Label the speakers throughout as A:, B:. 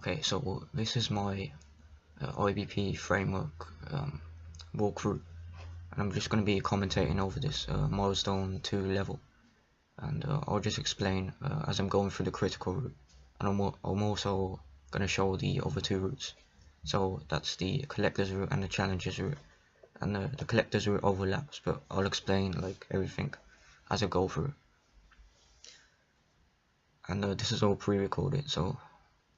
A: Okay, so this is my IBP framework walkthrough, and I'm just going to be commentating over this milestone 2 level, and I'll just explain as I'm going through the critical route, and I'm also going to show the other 2 routes. So that's the collector's route and the challenger's route, and the collector's route overlaps, but I'll explain like everything as I go through. And this is all pre-recorded, so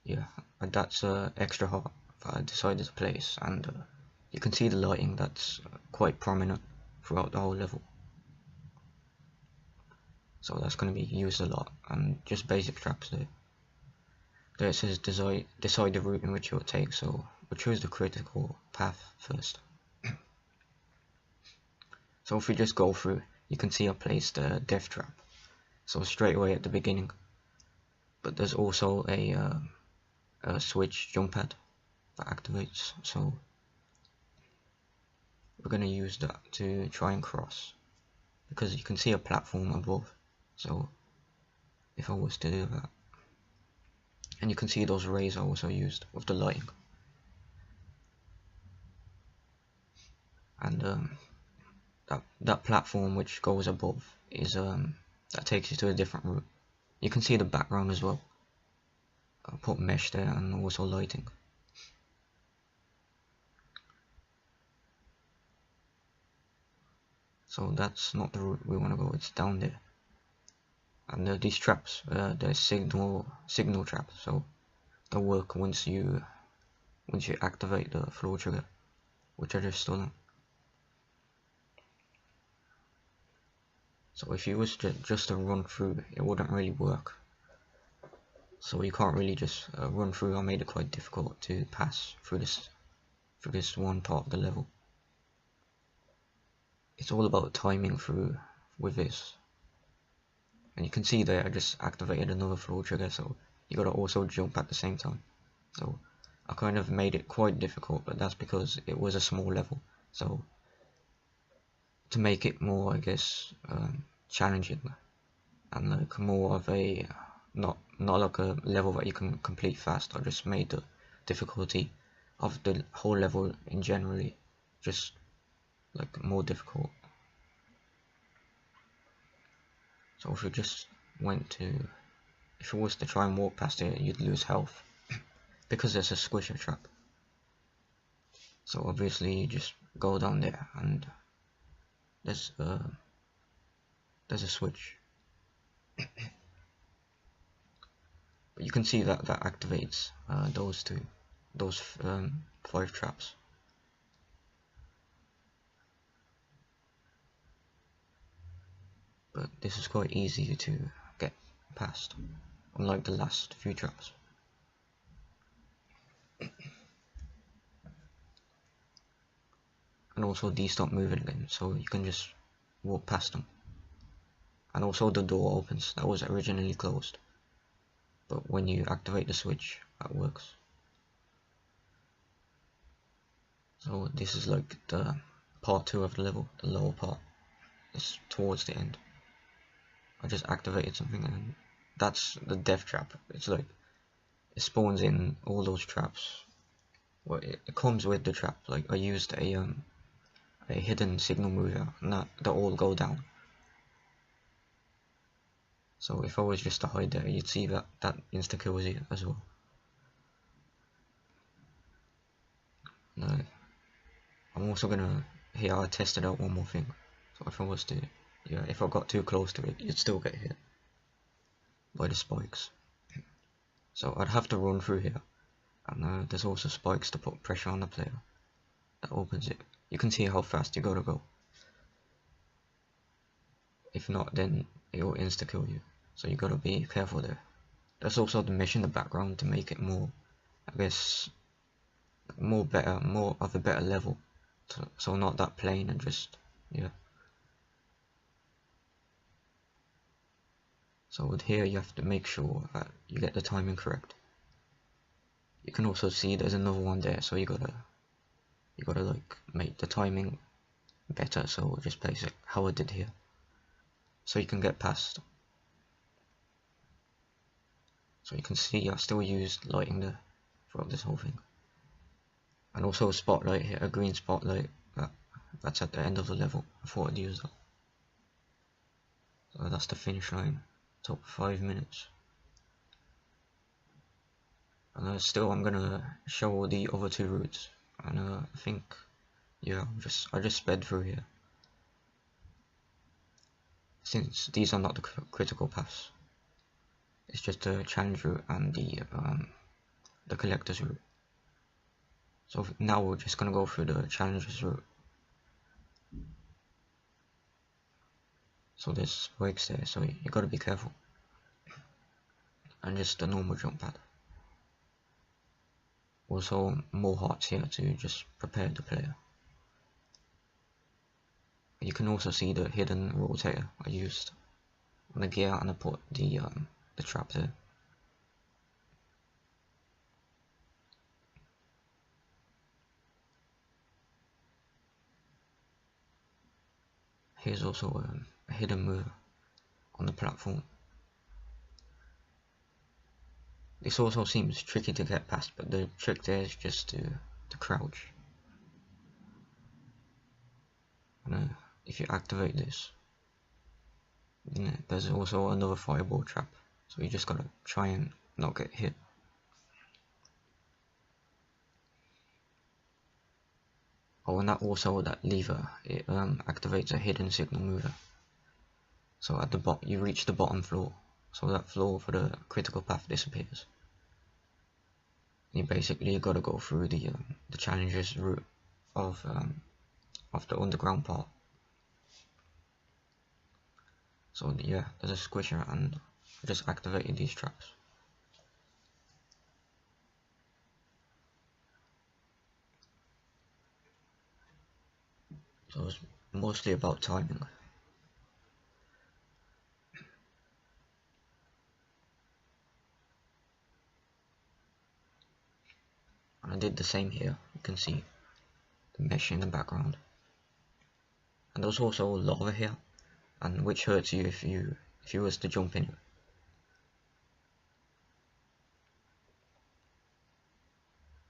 A: yeah, and that's extra hot that I decided to place, and you can see the lighting that's quite prominent throughout the whole level, so that's going to be used a lot. And just basic traps there it says decide the route in which you'll take, so we'll choose the critical path first. So if we just go through, you can see I placed a death trap, so straight away at the beginning, but there's also a switch jump pad that activates, so we're going to use that to try and cross, because you can see a platform above. So if I was to do that, and you can see those rays are also used with the lighting, and that platform which goes above is that takes you to a different route. You can see the background as well. I put mesh there and also lighting. So that's not the route we want to go, it's down there. And these traps, they're signal traps, so they'll work once you activate the floor trigger, which I just done. So if you was just to run through, it wouldn't really work. So you can't really just run through. I made it quite difficult to pass through this one part of the level. It's all about timing through with this. And you can see there I just activated another floor trigger, so you gotta also jump at the same time. So I kind of made it quite difficult, but that's because it was a small level. So to make it more, I guess, challenging and like more of a not like a level that you can complete fast, I just made the difficulty of the whole level in generally just like more difficult. So if you just if you was to try and walk past it, you'd lose health because there's a squisher trap. So obviously you just go down there, and there's a switch. But you can see that activates those 5 traps. But this is quite easy to get past, unlike the last few traps. And also these stop moving again, so you can just walk past them. And also the door opens, that was originally closed, but when you activate the switch, that works. So this is like the part 2 of the level, the lower part. It's towards the end. I just activated something, and that's the death trap. It's like it spawns in all those traps. Well, it comes with the trap. Like I used a hidden signal mover, and that all go down. So if I was just to hide there, you'd see that insta kills you as well. No, I'm also gonna I tested out one more thing. So if I was to, if I got too close to it, you'd still get hit by the spikes. So I'd have to run through here, and there's also spikes to put pressure on the player. That opens it. You can see how fast you gotta go. If not, then it will insta kill you. So you gotta be careful there. There's also the mesh in the background to make it more, I guess, more of a better level. So not that plain and just, yeah. So with here you have to make sure that you get the timing correct. You can also see there's another one there, so you gotta like make the timing better. So we'll just place it how I did here, so you can get past. So you can see I still used lighting there, throughout this whole thing. And also a spotlight here, a green spotlight, that's at the end of the level. I thought I'd use that. So that's the finish line, top 5 minutes. And still I'm gonna show the other two routes, and I think, yeah, I just sped through here, since these are not the critical paths. It's just the challenge route and the collector's route. So now we're just gonna go through the challenger's route. So there's spikes there, so you gotta be careful. And just a normal jump pad. Also more hearts here to just prepare the player. You can also see the hidden rotator I used on the gear, and I put the trap there. Here's also a hidden move on the platform. This also seems tricky to get past, but the trick there is just to crouch. And if you activate this, then there's also another fireball trap, so you just gotta try and not get hit. Oh, and that lever, it activates a hidden signal mover. So at the bottom, you reach the bottom floor, so that floor for the critical path disappears. You basically gotta go through the challenger's route of the underground part. So yeah, there's a squisher, and I just activated these traps. So it's mostly about timing. And I did the same here. You can see the mesh in the background. And there's also lava here, and which hurts you if you was to jump in it.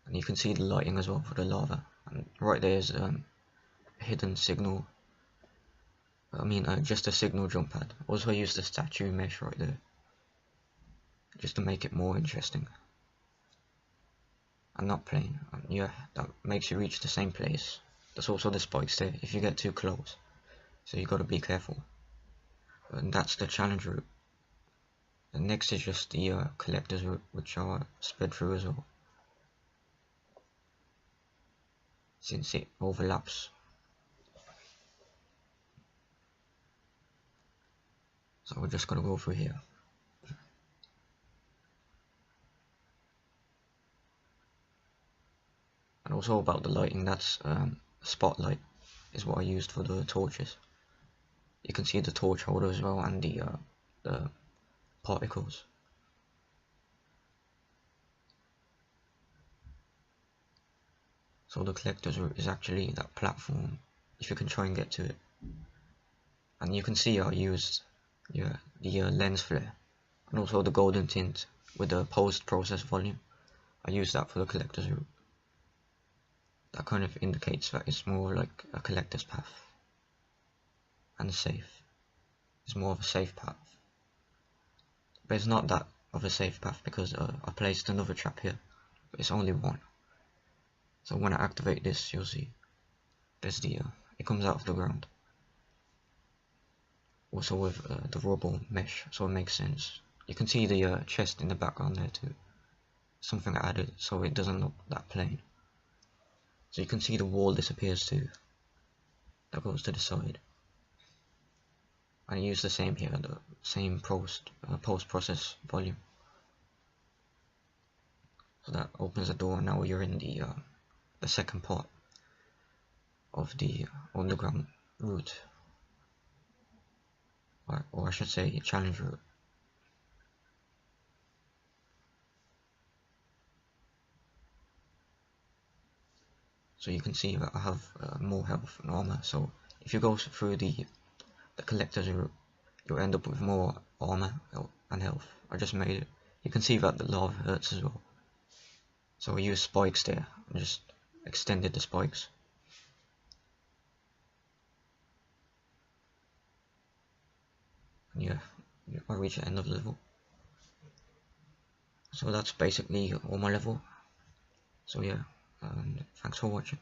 A: And you can see the lighting as well for the lava. And right there is a hidden signal. Just a signal jump pad. Also, I used the statue mesh right there, just to make it more interesting. And not plain. And yeah, that makes you reach the same place. There's also the spikes there if you get too close, so you gotta be careful. And that's the challenge route. And next is just the collector's route, which are spread through as well, since it overlaps. So we're just gonna go through here. And also about the lighting, that's spotlight is what I used for the torches. You can see the torch holder as well, and the particles. So the collector's route is actually that platform, if you can try and get to it. And you can see I used the lens flare, and also the golden tint with the post-process volume. I used that for the collector's route. That kind of indicates that it's more like a collector's path, and safe. It's more of a safe path. But it's not that of a safe path, because I placed another trap here, but it's only one. So when I activate this, you'll see there's it comes out of the ground. Also with the rubble mesh, so it makes sense. You can see the chest in the background there too. Something I added so it doesn't look that plain. So you can see the wall disappears too. That goes to the side. And I use the same here, the same post-process volume. So that opens the door, and now you're in the second part of the underground route. Or I should say challenge route. So you can see that I have more health and armor, so if you go through the collector's route, you'll end up with more armor and health. I just made it. You can see that the lava hurts as well. So I used spikes there, I just extended the spikes. And yeah, I reached the end of the level. So that's basically all my level. So yeah, thanks for watching.